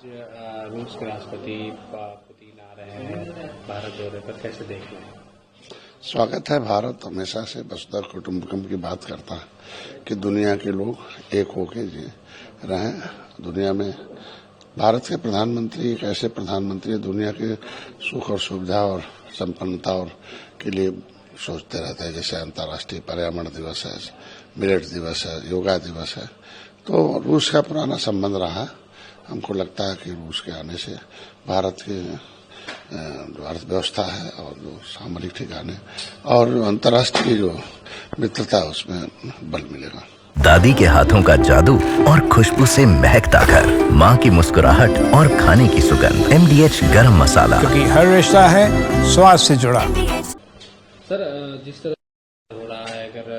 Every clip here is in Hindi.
रूस के राष्ट्रपति पुतिन आ रहे हैं भारत दौरे पर, कैसे देख रहे हैं? स्वागत है। भारत हमेशा से वसुधा कुटुंबकम की बात करता है कि दुनिया के लोग एक होके जी रहें। दुनिया में भारत के प्रधानमंत्री एक ऐसे प्रधानमंत्री दुनिया के सुख और सुविधा और संपन्नता और के लिए सोचते रहते हैं। जैसे अंतर्राष्ट्रीय पर्यावरण दिवस है, मिलेट दिवस है, योगा दिवस है। तो रूस का पुराना संबंध रहा। हमको लगता है कि रूस के आने से भारत के जो अर्थव्यवस्था है और जो सामरिक ठिकाने और जो अंतर्राष्ट्रीय जो मित्रता है उसमें बल मिलेगा। दादी के हाथों का जादू और खुशबू से महकता घर, माँ की मुस्कुराहट और खाने की सुगंध। MDH गरम मसाला, क्योंकि हर रिश्ता है स्वाद से जुड़ा। सर, जिस तरह हो रहा है, अगर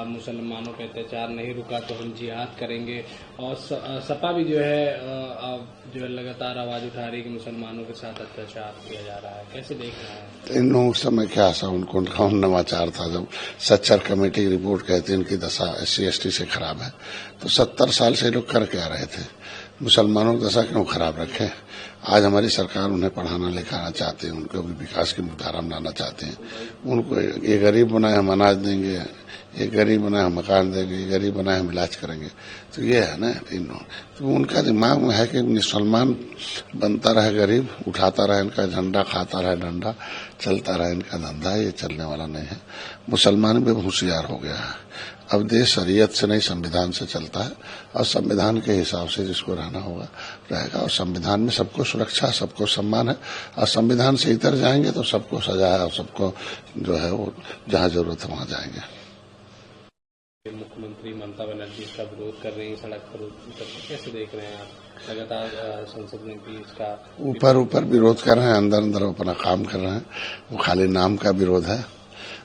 मुसलमानों पे अत्याचार नहीं रुका तो हम जिहाद करेंगे, और सपा भी जो है लगातार आवाज उठा रही है कि मुसलमानों के साथ अत्याचार किया जा रहा है, कैसे देख रहे हैं? इन लोगों समय क्या ऐसा उनको कौन नवाचार था? जब सच्चर कमेटी की रिपोर्ट कहती है इनकी दशा SC/ST से खराब है, तो 70 साल से लोग कर क्या रहे थे? मुसलमानों की दशा क्यों खराब रखे? आज हमारी सरकार उन्हें पढ़ाना लिखाना चाहते हैं, उनको भी विकास की मुख्यधारा में लाना चाहते हैं। उनको ये गरीब बनाए हम अनाज देंगे, ये गरीब बनाए हम मकान देंगे, ये गरीब बनाए हम इलाज करेंगे। तो ये है ना, तो उनका दिमाग में है कि मुसलमान बनता रहे गरीब, उठाता रहे इनका झंडा, खाता रहे डंडा, चलता रहे इनका धंधा। ये चलने वाला नहीं है। मुसलमान भी होशियार हो गया है। अब देश शरीयत से नहीं संविधान से चलता है, और संविधान के हिसाब से जिसको रहना होगा रहेगा। और संविधान में सबको सुरक्षा, सबको सम्मान है, और संविधान से इतर जाएंगे तो सबको सजा है, और सबको जो है वो जहाँ जरूरत है वहाँ जाएंगे। मुख्यमंत्री ममता बनर्जी इसका विरोध कर रही है, सड़क पर उतर, कैसे देख रहे हैं आप? लगातार संसद में भी इसका ऊपर विरोध कर रहे हैं, अंदर अपना काम कर रहे हैं। वो खाली नाम का विरोध है।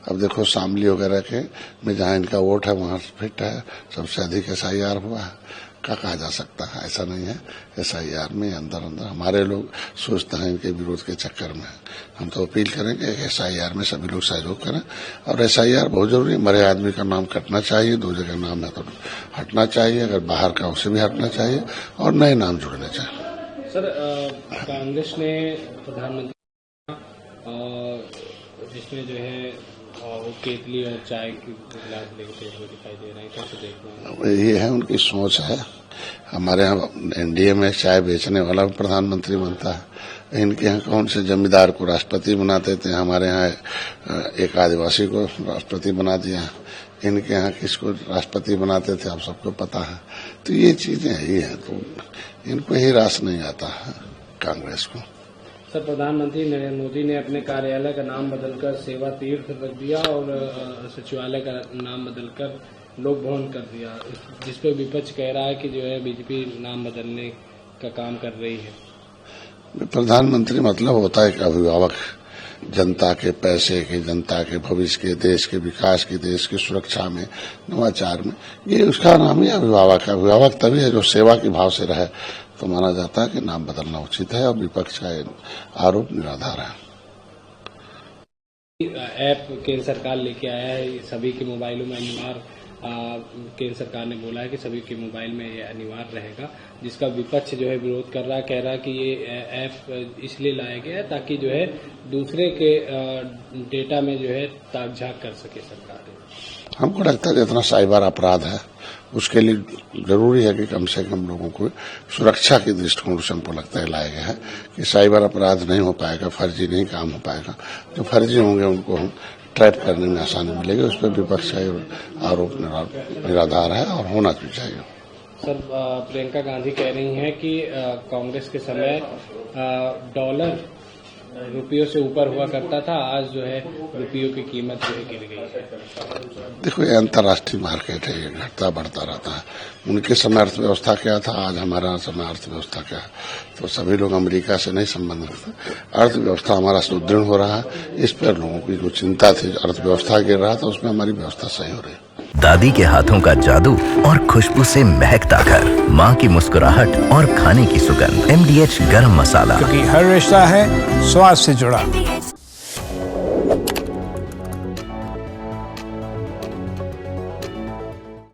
अब देखो शामली वगैरह के में जहाँ इनका वोट है वहाँ फिट है, सबसे अधिक SIR हुआ है। क्या कहा जा सकता है? ऐसा नहीं है। SIR में अंदर हमारे लोग सोचते हैं इनके विरोध के चक्कर में। हम तो अपील करेंगे कि SIR में सभी लोग सहयोग करें, और SIR बहुत जरूरी है। मरे आदमी का नाम कटना चाहिए, 2 जगह नाम है तो हटना चाहिए, अगर बाहर का उसे भी हटना चाहिए, और नए नाम जुड़ने चाहिए। सर, कांग्रेस ने प्रधानमंत्री जिसमें जो है वो केतली और चाय की गिलास लेते हुए दिखाई दे रहे हैं, कैसे देख रहे हैं? ये है उनकी सोच है। हमारे यहाँ NDA में चाय बेचने वाला प्रधानमंत्री बनता है। इनके यहाँ कौन से जमींदार को राष्ट्रपति बनाते थे? हमारे यहाँ एक आदिवासी को राष्ट्रपति बना दिया। इनके यहाँ किसको राष्ट्रपति बनाते थे आप सबको पता है। तो ये चीजें ही है, तो इनको ही रास नहीं आता है कांग्रेस को। सर, प्रधानमंत्री नरेंद्र मोदी ने अपने कार्यालय का नाम बदलकर सेवा तीर्थ रख दिया और सचिवालय का नाम बदलकर लोक भवन कर दिया, जिसपे विपक्ष कह रहा है कि जो है बीजेपी नाम बदलने का काम कर रही है। प्रधानमंत्री मतलब होता है कि अभिभावक, जनता के पैसे के, जनता के भविष्य के, देश के विकास के, देश की सुरक्षा में, नवाचार में, ये उसका नाम ही अभिभावक है। अभिभावक तभी है जो सेवा के भाव से रहे, तो माना जाता है कि नाम बदलना उचित है, और विपक्ष का आरोप निराधार है। ऐप केंद्र सरकार लेके आया है, सभी के मोबाइलों में अनिवार्य, केंद्र सरकार ने बोला है कि सभी के मोबाइल में ये अनिवार्य रहेगा, जिसका विपक्ष जो है विरोध कर रहा है, कह रहा है कि ये ऐप इसलिए लाया गया है ताकि जो है दूसरे के डेटा में जो है ताक झाक कर सके सरकार। हमको लगता है जितना साइबर अपराध है उसके लिए जरूरी है कि कम से कम लोगों को सुरक्षा के दृष्टिकोण से हमको लगता है लाया गया है कि साइबर अपराध नहीं हो पाएगा, फर्जी नहीं काम हो पाएगा। जो फर्जी होंगे उनको हम ट्रैप करने में आसानी मिलेगी। उस पर विपक्ष का आरोप निराधार है और होना भी चाहिए। सर, प्रियंका गांधी कह रही हैं कि कांग्रेस के समय डॉलर रुपयों से ऊपर हुआ करता था, आज जो है रुपयों की कीमत जो है गिर गई है। देखो, ये अंतर्राष्ट्रीय मार्केट है, ये घटता बढ़ता रहता है। उनके समय अर्थव्यवस्था क्या था, आज हमारा समय अर्थव्यवस्था क्या है। तो सभी लोग अमेरिका से नहीं संबंध रखते। अर्थव्यवस्था हमारा सुदृढ़ हो रहा है, इस पर लोगों की जो चिंता थी, अर्थव्यवस्था गिर रहा था, उसमें हमारी व्यवस्था सही हो रही है। दादी के हाथों का जादू और खुशबू से महकता घर, माँ की मुस्कुराहट और खाने की सुगंध। MDH गरम मसाला, क्योंकि हर रिश्ता है स्वाद से जुड़ा।